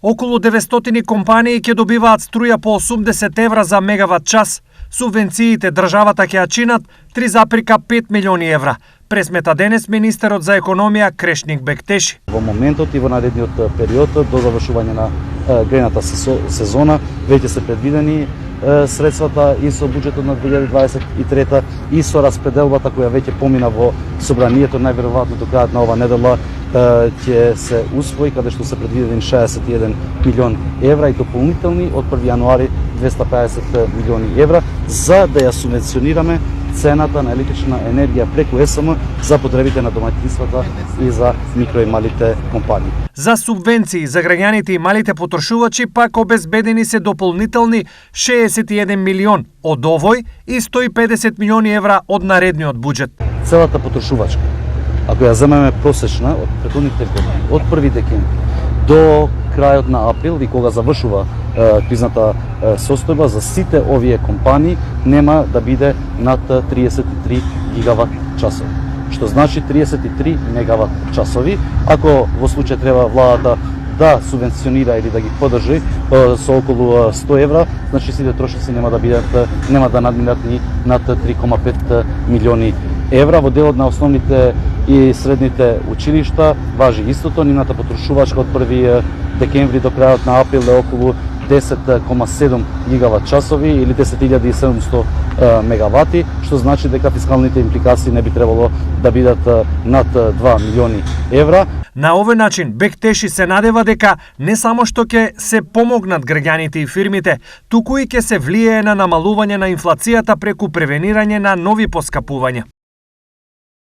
Околу 900 компании ќе добиваат струја по 80 евра за мегават час. Субвенциите државата ќе ја чинат 3,5 милиони евра, пресмета денес министерот за економија Крешник Бектеши. Во моментот и во наредниот период до завршување на грејната сезона веќе се предвидени средствата и со буџетот на 2023 и со распределбата која веќе помина во собранието, најверојатно до крајот на ова недела ќе се усвои, каде што се предвидени 61 милион евра и дополнителни од 1 јануари 250 милиони евра за да ја субвенционираме цената на електрична енергија преку ЕСМ за потребите на домаќинствата и за микро и малите компании. За субвенции за граѓаните и малите потрошувачи пак обезбедени се дополнителни 61 милион од овој и 150 милиони евра од наредниот буџет. Целата потрошувачка, ако ја земеме просечна од претходните години, од 1 декември до крајот на април и кога завршува кризната состојба, за сите овие компании нема да биде над 33 гигават часови. Што значи 33 мегават часови. Ако во случај треба владата да субвенционира или да ги подржи со околу 100 евра, значи сите трошоци нема да надминат ни над 3,5 милиони евра. Во делот на основните и средните училишта важи истото. Нивната потрошувачка од 1 декември до крајот на април е околу 10,7 гигават часови или 10.700 мегавати, што значи дека фискалните импликации не би требало да бидат над 2 милиони евра. На овој начин Бектеши се надева дека не само што ќе се помогнат граѓаните и фирмите, туку и ќе се влијае на намалување на инфлацијата преку превенирање на нови поскапувања.